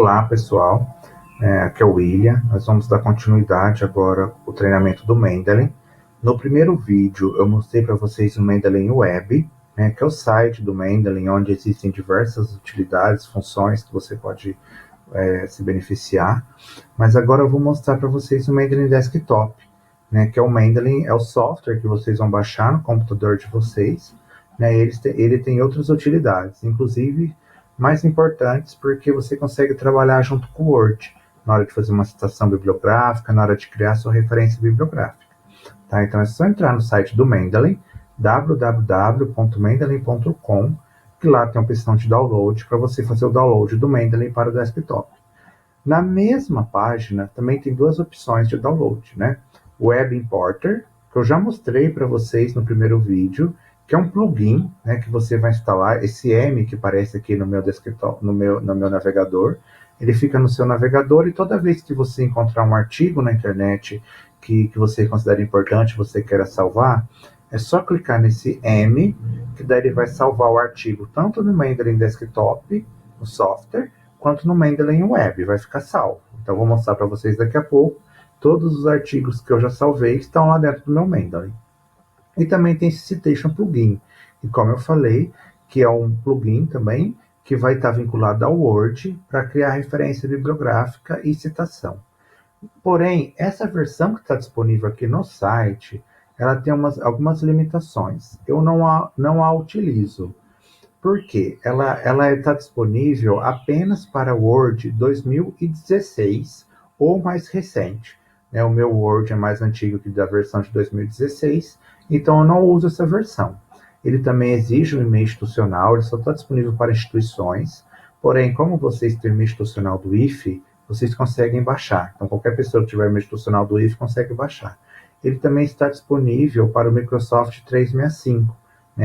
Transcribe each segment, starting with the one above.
Olá, pessoal. Aqui é o William. Nós vamos dar continuidade agora ao treinamento do Mendeley. No primeiro vídeo, eu mostrei para vocês o Mendeley Web, que é o site do Mendeley, onde existem diversas utilidades, funções que você pode se beneficiar. Mas agora eu vou mostrar para vocês o Mendeley Desktop, que é o Mendeley, é o software que vocês vão baixar no computador de vocês. Ele tem outras utilidades, inclusive mais importantes, porque você consegue trabalhar junto com o Word, na hora de fazer uma citação bibliográfica, na hora de criar sua referência bibliográfica. Tá? Então é só entrar no site do Mendeley, www.mendeley.com, que lá tem a opção de download, para você fazer o download do Mendeley para o desktop. Na mesma página, também tem duas opções de download, O Web Importer, que eu já mostrei para vocês no primeiro vídeo, que é um plugin, que você vai instalar, esse M que aparece aqui no meu desktop, no meu navegador, ele fica no seu navegador e toda vez que você encontrar um artigo na internet que você considera importante, você queira salvar, é só clicar nesse M, que daí ele vai salvar o artigo tanto no Mendeley Desktop, no software, quanto no Mendeley Web, vai ficar salvo. Então vou mostrar para vocês daqui a pouco. Todos os artigos que eu já salvei estão lá dentro do meu Mendeley. E também tem esse Citation Plugin, que, como eu falei, que é um plugin também que vai estar vinculado ao Word para criar referência bibliográfica e citação. Porém, essa versão que está disponível aqui no site, ela tem algumas limitações. Eu não a utilizo. Por quê? Ela está disponível apenas para Word 2016 ou mais recente. O meu Word é mais antigo que da versão de 2016, então eu não uso essa versão. Ele também exige um e-mail institucional, ele só está disponível para instituições, porém, como vocês têm o e-mail institucional do IFE, vocês conseguem baixar. Então, qualquer pessoa que tiver o e-mail institucional do IFE consegue baixar. Ele também está disponível para o Microsoft 365,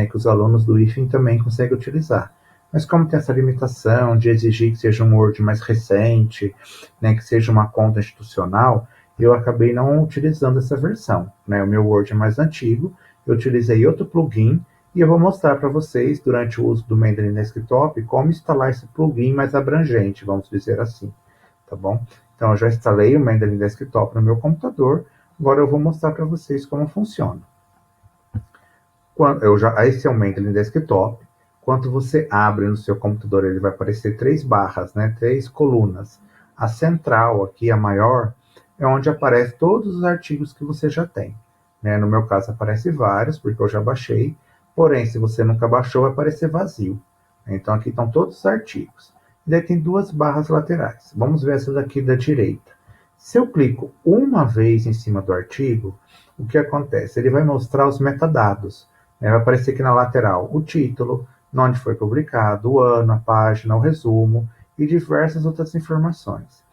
que os alunos do IFE também conseguem utilizar. Mas como tem essa limitação de exigir que seja um Word mais recente, que seja uma conta institucional, eu acabei não utilizando essa versão. O meu Word é mais antigo, eu utilizei outro plugin, e eu vou mostrar para vocês, durante o uso do Mendeley Desktop, como instalar esse plugin mais abrangente, vamos dizer assim. Tá bom? Então, eu já instalei o Mendeley Desktop no meu computador, agora eu vou mostrar para vocês como funciona. Esse é o Mendeley Desktop. Quando você abre no seu computador, ele vai aparecer três barras, três colunas. A central aqui, a maior, é onde aparecem todos os artigos que você já tem. No meu caso, aparece vários, porque eu já baixei. Porém, se você nunca baixou, vai aparecer vazio. Então, aqui estão todos os artigos. E daí tem duas barras laterais. Vamos ver essa daqui da direita. Se eu clico uma vez em cima do artigo, o que acontece? Ele vai mostrar os metadados. Vai aparecer aqui na lateral o título, onde foi publicado, o ano, a página, o resumo e diversas outras informações.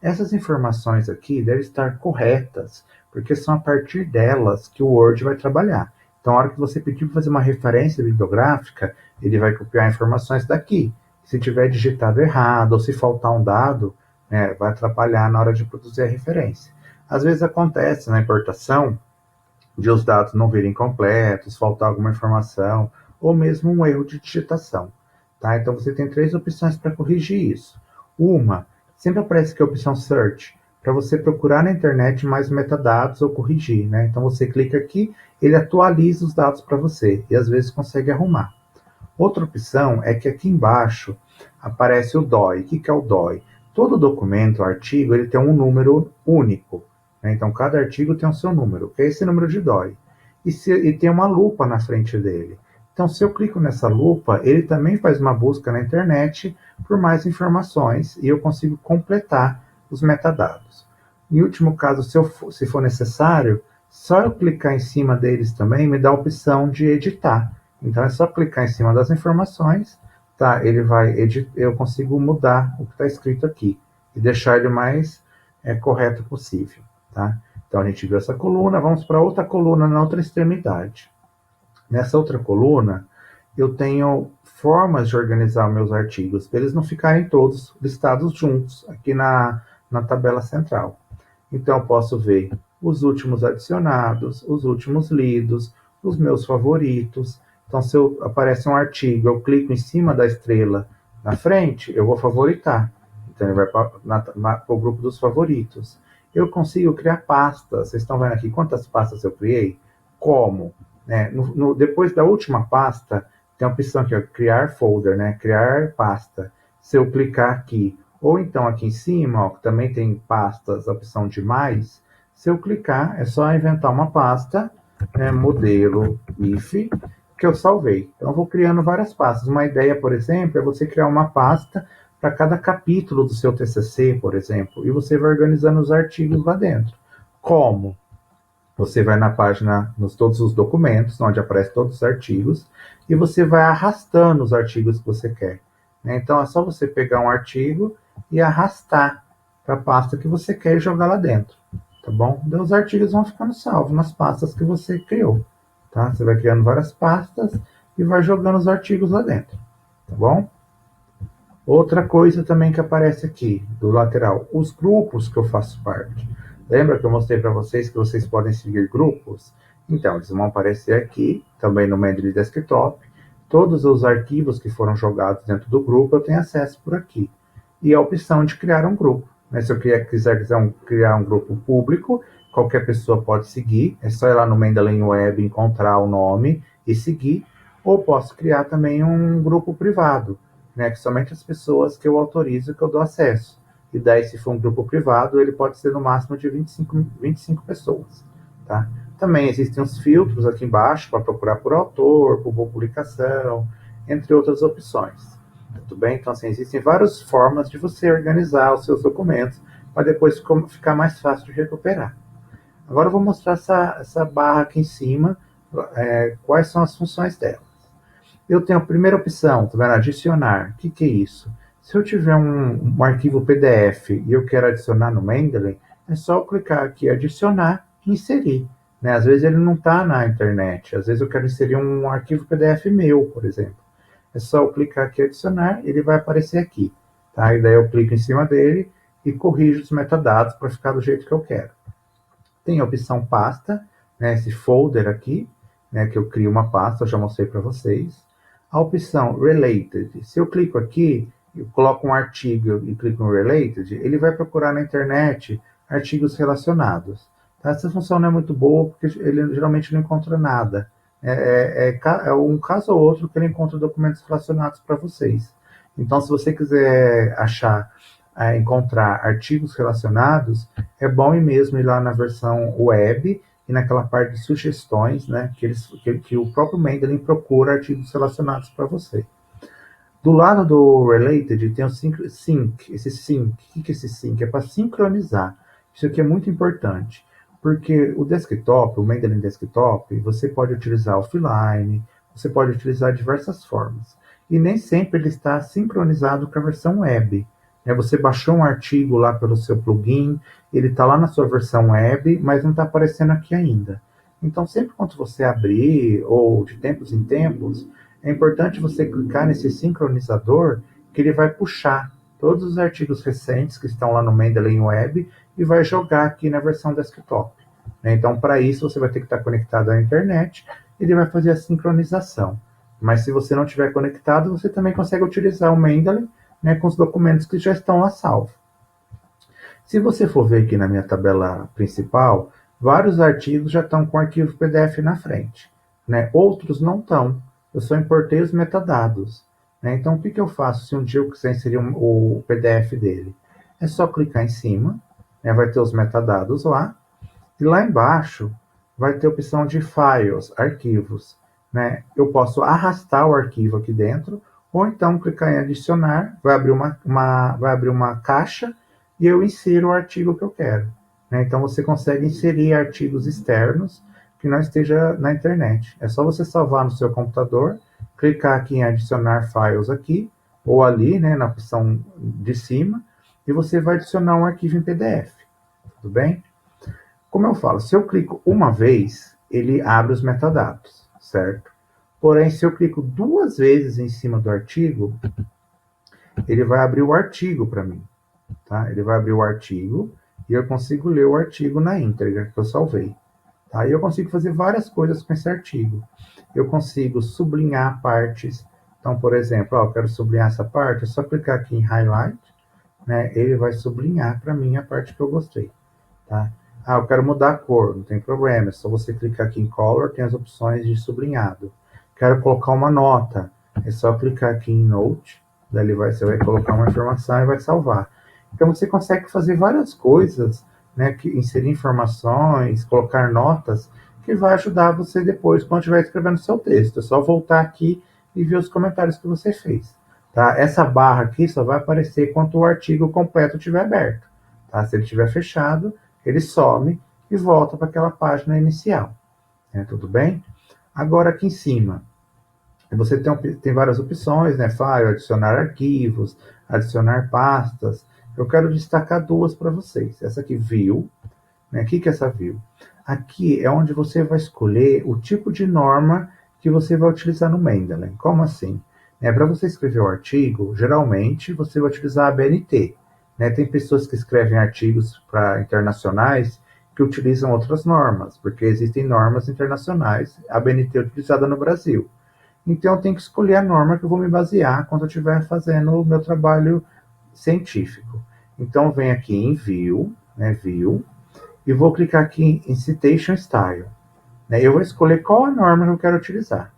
Essas informações aqui devem estar corretas, porque são a partir delas que o Word vai trabalhar. Então, na hora que você pedir para fazer uma referência bibliográfica, ele vai copiar informações daqui. Se tiver digitado errado ou se faltar um dado, vai atrapalhar na hora de produzir a referência. Às vezes acontece na importação de os dados não virem completos, faltar alguma informação, ou mesmo um erro de digitação. Tá? Então você tem três opções para corrigir isso. Uma, sempre aparece aqui a opção Search, para você procurar na internet mais metadados ou corrigir. Então você clica aqui, ele atualiza os dados para você, e às vezes consegue arrumar. Outra opção é que aqui embaixo aparece o DOI. O que é o DOI? Todo documento, artigo, ele tem um número único. Então, cada artigo tem o seu número, que é esse número de DOI. E tem uma lupa na frente dele. Então, se eu clico nessa lupa, ele também faz uma busca na internet por mais informações e eu consigo completar os metadados. Em último caso, se for necessário, só eu clicar em cima deles também me dá a opção de editar. Então, é só clicar em cima das informações, tá? Eu consigo mudar o que está escrito aqui e deixar ele o mais correto possível. Tá? Então, a gente viu essa coluna, vamos para outra coluna na outra extremidade. Nessa outra coluna, eu tenho formas de organizar meus artigos, para eles não ficarem todos listados juntos aqui na tabela central. Então, eu posso ver os últimos adicionados, os últimos lidos, os meus favoritos. Então, se aparece um artigo, eu clico em cima da estrela na frente, eu vou favoritar. favorita, ele vai para o grupo dos favoritos. Eu consigo criar pastas. Vocês estão vendo aqui quantas pastas eu criei? Como? Né? Depois da última pasta, tem a opção aqui, ó, criar folder, né? Criar pasta. Se eu clicar aqui, ou então aqui em cima, ó, também tem pastas, a opção de mais. Se eu clicar, é só inventar uma pasta, né, modelo if, que eu salvei. Então, eu vou criando várias pastas. Uma ideia, por exemplo, é você criar uma pasta para cada capítulo do seu TCC, por exemplo, e você vai organizando os artigos lá dentro. Como? Você vai na página, nos todos os documentos, onde aparecem todos os artigos, e você vai arrastando os artigos que você quer. Então, é só você pegar um artigo e arrastar para a pasta que você quer e jogar lá dentro, tá bom? Então, os artigos vão ficando salvos nas pastas que você criou, tá? Você vai criando várias pastas e vai jogando os artigos lá dentro, tá bom? Outra coisa também que aparece aqui, do lateral, os grupos que eu faço parte. Lembra que eu mostrei para vocês que vocês podem seguir grupos? Então, eles vão aparecer aqui, também no Mendeley Desktop. Todos os arquivos que foram jogados dentro do grupo, eu tenho acesso por aqui. E a opção de criar um grupo. Se eu quiser criar um grupo público, qualquer pessoa pode seguir. É só ir lá no Mendeley Web, encontrar o nome e seguir. Ou posso criar também um grupo privado, que somente as pessoas que eu autorizo que eu dou acesso. E daí, se for um grupo privado, ele pode ser no máximo de 25 pessoas. Tá? Também existem os filtros aqui embaixo para procurar por autor, por publicação, entre outras opções. Tudo bem? Então, assim, existem várias formas de você organizar os seus documentos para depois ficar mais fácil de recuperar. Agora eu vou mostrar essa barra aqui em cima, quais são as funções dela. Eu tenho a primeira opção, tá vendo? Adicionar. O que é isso? Se eu tiver um arquivo PDF e eu quero adicionar no Mendeley, é só eu clicar aqui, adicionar e inserir. Às vezes ele não está na internet, às vezes eu quero inserir um arquivo PDF meu, por exemplo. É só eu clicar aqui, adicionar, ele vai aparecer aqui. Tá? E daí eu clico em cima dele e corrijo os metadados para ficar do jeito que eu quero. Tem a opção pasta, esse folder aqui, que eu crio uma pasta, eu já mostrei para vocês. A opção Related, se eu clico aqui, eu coloco um artigo e clico no Related, ele vai procurar na internet artigos relacionados. Tá? Essa função não é muito boa, porque ele geralmente não encontra nada. É um caso ou outro que ele encontra documentos relacionados para vocês. Então, se você quiser encontrar artigos relacionados, é bom mesmo ir lá na versão web e naquela parte de sugestões, que o próprio Mendeley procura artigos relacionados para você. Do lado do Related tem o sync. Esse sync, o que é esse sync? É para sincronizar. Isso aqui é muito importante, porque o desktop, o Mendeley Desktop, você pode utilizar offline, você pode utilizar diversas formas. E nem sempre ele está sincronizado com a versão web. Você baixou um artigo lá pelo seu plugin, ele está lá na sua versão web, mas não está aparecendo aqui ainda. Então, sempre quando você abrir, ou de tempos em tempos, é importante você clicar nesse sincronizador, que ele vai puxar todos os artigos recentes que estão lá no Mendeley Web e vai jogar aqui na versão desktop. Então, para isso, você vai ter que estar conectado à internet e ele vai fazer a sincronização. Mas se você não estiver conectado, você também consegue utilizar o Mendeley, com os documentos que já estão lá salvos. Se você for ver aqui na minha tabela principal, vários artigos já estão com arquivo PDF na frente. Outros não estão. Eu só importei os metadados. Então, o que eu faço se um dia eu quiser inserir o PDF dele? É só clicar em cima, vai ter os metadados lá, e lá embaixo vai ter a opção de Files, Arquivos. Eu posso arrastar o arquivo aqui dentro, ou então clicar em adicionar, vai abrir uma caixa e eu insiro o artigo que eu quero. Então você consegue inserir artigos externos que não esteja na internet. É só você salvar no seu computador, clicar aqui em adicionar files aqui, ou ali, na opção de cima, e você vai adicionar um arquivo em PDF. Tudo bem? Como eu falo, se eu clico uma vez, ele abre os metadados, certo? Porém, se eu clico 2 vezes em cima do artigo, ele vai abrir o artigo para mim. Tá? Ele vai abrir o artigo e eu consigo ler o artigo na íntegra que eu salvei. Tá? E eu consigo fazer várias coisas com esse artigo. Eu consigo sublinhar partes. Então, por exemplo, eu quero sublinhar essa parte, é só clicar aqui em Highlight, né, ele vai sublinhar para mim a parte que eu gostei, tá? Ah, eu quero mudar a cor, não tem problema, é só você clicar aqui em Color, tem as opções de sublinhado. Quero colocar uma nota, é só clicar aqui em Note, daí você vai colocar uma informação e vai salvar. Então você consegue fazer várias coisas, né, inserir informações, colocar notas, que vai ajudar você depois quando estiver escrevendo seu texto. É só voltar aqui e ver os comentários que você fez. Tá? Essa barra aqui só vai aparecer quando o artigo completo estiver aberto. Tá? Se ele estiver fechado, ele some e volta para aquela página inicial. Tudo bem? Agora aqui em cima, você tem várias opções, né? File, adicionar arquivos, adicionar pastas. Eu quero destacar duas para vocês. Essa aqui, View, né? O que é essa View? Aqui é onde você vai escolher o tipo de norma que você vai utilizar no Mendeley. Como assim? Para você escrever o artigo, geralmente você vai utilizar a BNT. Né? Tem pessoas que escrevem artigos para internacionais que utilizam outras normas, porque existem normas internacionais, a BNT é utilizada no Brasil. Então eu tenho que escolher a norma que eu vou me basear quando eu estiver fazendo o meu trabalho científico. Então vem aqui em View, né, View, e vou clicar aqui em Citation Style. Né, eu vou escolher qual a norma que eu quero utilizar.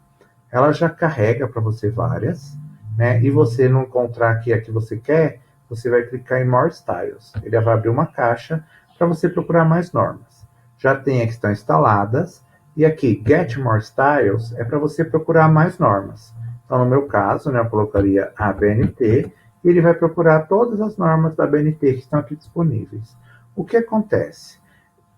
Ela já carrega para você várias, né, e você não encontrar aqui a que você quer, você vai clicar em More Styles. Ele vai abrir uma caixa para você procurar mais normas. Já tem a que estão instaladas, e aqui, Get More Styles, é para você procurar mais normas. Então, no meu caso, né, eu colocaria a BNT, e ele vai procurar todas as normas da BNT que estão aqui disponíveis. O que acontece?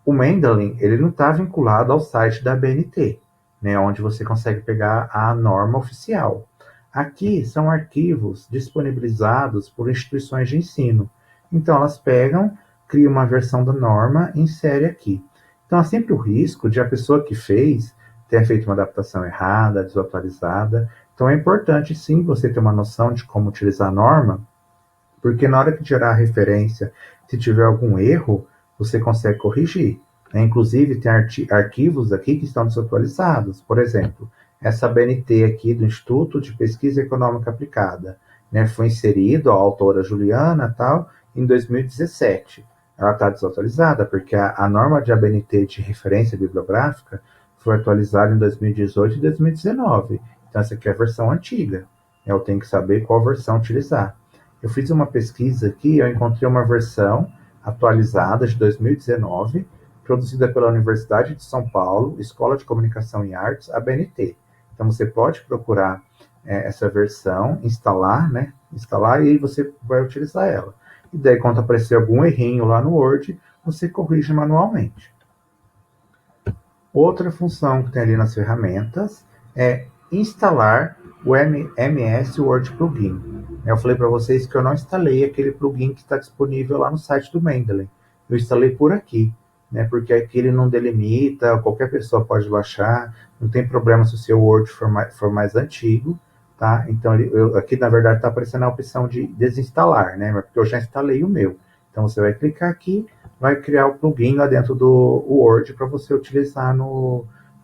O Mendeley, ele não está vinculado ao site da BNT, né, onde você consegue pegar a norma oficial. Aqui são arquivos disponibilizados por instituições de ensino. Então, elas pegam, criam uma versão da norma e inserem aqui. Então, há sempre o risco de a pessoa que fez ter feito uma adaptação errada, desatualizada. Então, é importante, sim, você ter uma noção de como utilizar a norma, porque na hora que gerar a referência, se tiver algum erro, você consegue corrigir. Né? Inclusive, tem arquivos aqui que estão desatualizados. Por exemplo, essa BNT aqui do Instituto de Pesquisa Econômica Aplicada, né, foi inserido a autora Juliana tal em 2017. Ela está desatualizada porque a norma de ABNT de referência bibliográfica foi atualizada em 2018 e 2019. Então, essa aqui é a versão antiga. Eu tenho que saber qual versão utilizar. Eu fiz uma pesquisa aqui, eu encontrei uma versão atualizada de 2019, produzida pela Universidade de São Paulo, Escola de Comunicação e Artes, ABNT. Então você pode procurar essa versão, instalar, né? Instalar e aí você vai utilizar ela. E daí, quando aparecer algum errinho lá no Word, você corrige manualmente. Outra função que tem ali nas ferramentas é instalar o MS Word Plugin. Eu falei para vocês que eu não instalei aquele plugin que está disponível lá no site do Mendeley. Eu instalei por aqui, né, porque aqui ele não delimita, qualquer pessoa pode baixar, não tem problema se o seu Word for mais antigo, tá? Então aqui na verdade está aparecendo a opção de desinstalar, né, porque eu já instalei o meu. Então você vai clicar aqui, vai criar o plugin lá dentro do Word para você utilizar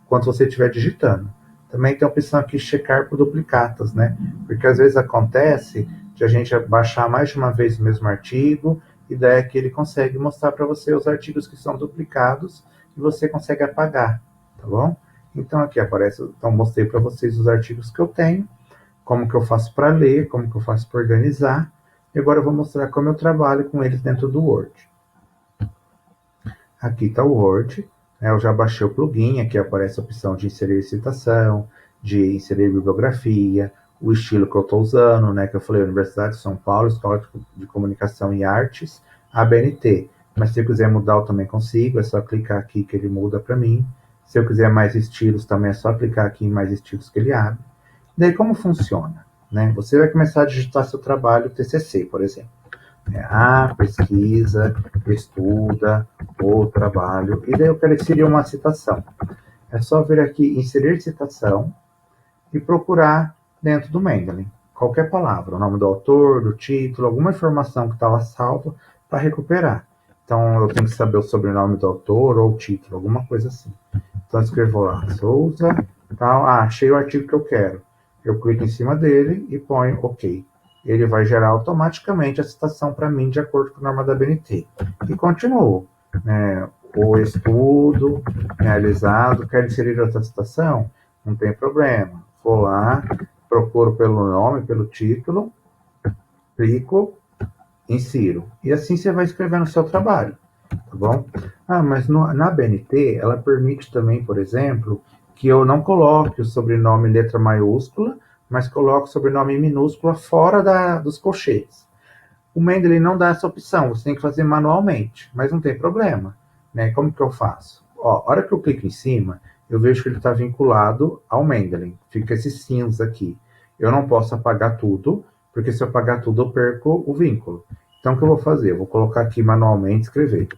quando você estiver digitando. Também tem a opção aqui checar por duplicatas, né? Porque às vezes acontece de a gente baixar mais de uma vez o mesmo artigo e daí aqui ele consegue mostrar para você os artigos que são duplicados e você consegue apagar, tá bom? Então aqui aparece, então mostrei para vocês os artigos que eu tenho, como que eu faço para ler, como que eu faço para organizar, e agora eu vou mostrar como eu trabalho com eles dentro do Word. Aqui está o Word, né? Eu já baixei o plugin, aqui aparece a opção de inserir citação, de inserir bibliografia, o estilo que eu estou usando, né? Que eu falei, Universidade de São Paulo, Escola de Comunicação e Artes, ABNT. Mas se eu quiser mudar, eu também consigo, é só clicar aqui que ele muda para mim. Se eu quiser mais estilos, também é só clicar aqui em mais estilos que ele abre. Daí, como funciona? Né? Você vai começar a digitar seu trabalho TCC, por exemplo. Pesquisa, estuda, ou trabalho, e daí eu quero inserir uma citação. É só vir aqui, inserir citação, e procurar dentro do Mendeley qualquer palavra, o nome do autor, do título, alguma informação que está lá salva para recuperar. Então eu tenho que saber o sobrenome do autor ou o título, alguma coisa assim. Então eu escrevo lá, Souza, tal, achei o artigo que eu quero. Eu clico em cima dele e ponho OK. ele vai gerar automaticamente a citação para mim de acordo com a norma da BNT. E continuo. O estudo realizado, quer inserir outra citação? Não tem problema. Vou lá, procuro pelo nome, pelo título, clico, insiro. E assim você vai escrever no seu trabalho, tá bom? Mas na BNT, ela permite também, por exemplo, que eu não coloque o sobrenome em letra maiúscula, mas coloque o sobrenome em minúscula fora dos colchetes. O Mendeley não dá essa opção, você tem que fazer manualmente, mas não tem problema, né? Como que eu faço? A hora que eu clico em cima, eu vejo que ele está vinculado ao Mendeley, fica esse cinza aqui. Eu não posso apagar tudo, porque se eu apagar tudo eu perco o vínculo. Então o que eu vou fazer? Eu vou colocar aqui manualmente, escrever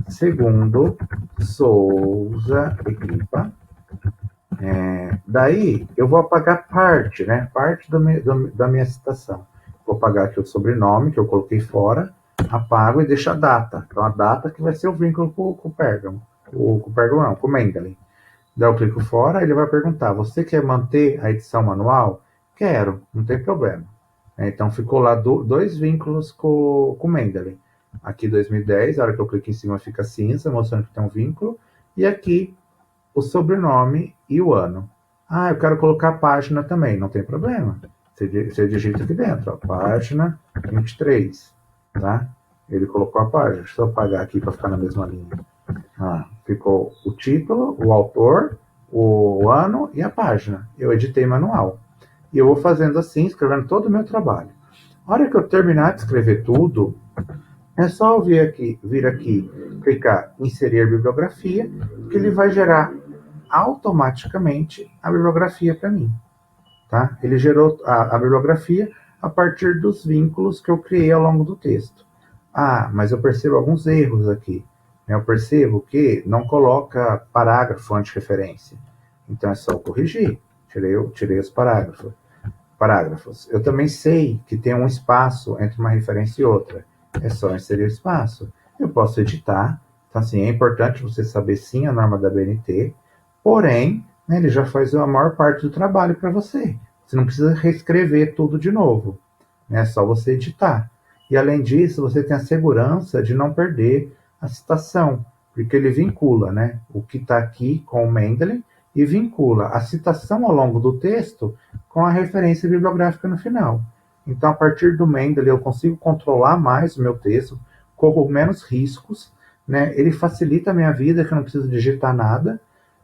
Segundo Souza Equipa. Daí eu vou apagar parte, né? Parte da minha citação. Vou apagar aqui o sobrenome que eu coloquei fora, apago e deixo a data. Então a data que vai ser o vínculo com o Pérgamo. Com o Pérgamo não, com o Mendeley. Daí eu clico fora, ele vai perguntar: você quer manter a edição manual? Quero, não tem problema. Então ficou lá dois vínculos com o Mendeley. Aqui 2010, a hora que eu clico em cima fica cinza, mostrando que tem um vínculo. E aqui o sobrenome e o ano. Eu quero colocar a página também, não tem problema. Você digita aqui dentro, ó, página 23, tá? Ele colocou a página. Deixa eu apagar aqui para ficar na mesma linha. Ficou o título, o autor, o ano e a página. Eu editei manual. E eu vou fazendo assim, escrevendo todo o meu trabalho. A hora que eu terminar de escrever tudo, é só eu vir aqui, clicar em inserir bibliografia, que ele vai gerar automaticamente a bibliografia para mim. Tá? Ele gerou a bibliografia a partir dos vínculos que eu criei ao longo do texto. Mas eu percebo alguns erros aqui. Eu percebo que não coloca parágrafo antes de referência. Então é só eu corrigir. Tirei os parágrafos. Eu também sei que tem um espaço entre uma referência e outra. É só inserir o espaço. Eu posso editar. Então, assim, é importante você saber, sim, a norma da BNT. Porém, ele já faz a maior parte do trabalho para você. Você não precisa reescrever tudo de novo. É só você editar. E, além disso, você tem a segurança de não perder a citação, porque ele vincula, né, o que está aqui com o Mendeley e vincula a citação ao longo do texto com a referência bibliográfica no final. Então, a partir do Mendeley, eu consigo controlar mais o meu texto, corro menos riscos, né? Ele facilita a minha vida, que eu não preciso digitar nada,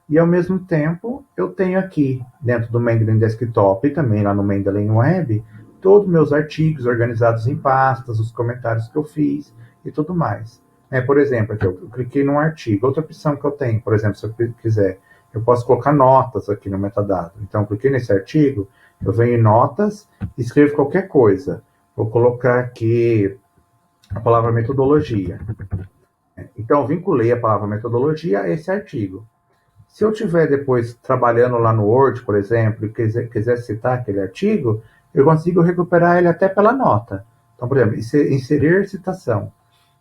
e ao mesmo tempo eu tenho aqui, dentro do Mendeley Desktop e também lá no Mendeley Web, todos os meus artigos organizados em pastas, os comentários que eu fiz e tudo mais. Por exemplo, aqui eu cliquei num artigo. Outra opção que eu tenho, por exemplo, se eu quiser, eu posso colocar notas aqui no metadado. Então, eu cliquei nesse artigo, eu venho em notas e escrevo qualquer coisa. Vou colocar aqui a palavra metodologia. Então, eu vinculei a palavra metodologia a esse artigo. Se eu estiver depois trabalhando lá no Word, por exemplo, e quiser citar aquele artigo, eu consigo recuperar ele até pela nota. Então, por exemplo, inserir citação.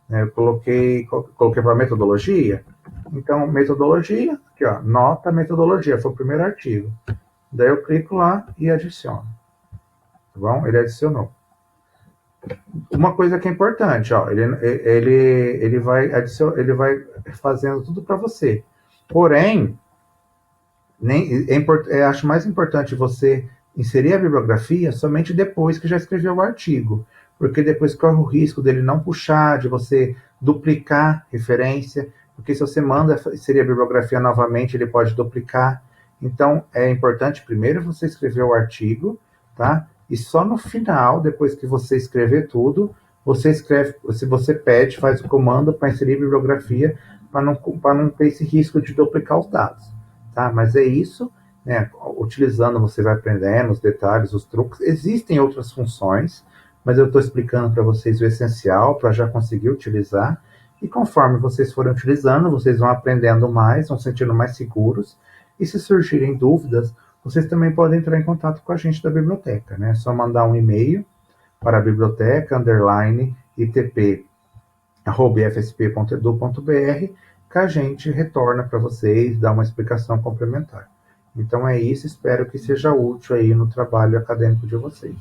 Eu coloquei para metodologia. Então, metodologia, aqui ó, nota metodologia, foi o primeiro artigo. Daí eu clico lá e adiciono. Tá bom? Ele adicionou. Uma coisa que é importante, ó, ele vai fazendo tudo para você. Porém, acho mais importante você inserir a bibliografia somente depois que já escreveu o artigo, porque depois corre o risco dele não puxar, de você duplicar referência, porque se você manda inserir a bibliografia novamente, ele pode duplicar. Então, é importante primeiro você escrever o artigo, tá? E só no final, depois que você escrever tudo, você escreve, se você pede, faz o comando para inserir a bibliografia, para não ter esse risco de duplicar os dados. Tá? Mas é isso, né? Utilizando, você vai aprendendo os detalhes, os truques. Existem outras funções, mas eu estou explicando para vocês o essencial, para já conseguir utilizar. E conforme vocês forem utilizando, vocês vão aprendendo mais, vão sentindo mais seguros. E se surgirem dúvidas, vocês também podem entrar em contato com a gente da biblioteca, né? É só mandar um e-mail para biblioteca_itp@fsp.edu.br, que a gente retorna para vocês, dá uma explicação complementar. Então é isso, espero que seja útil aí no trabalho acadêmico de vocês.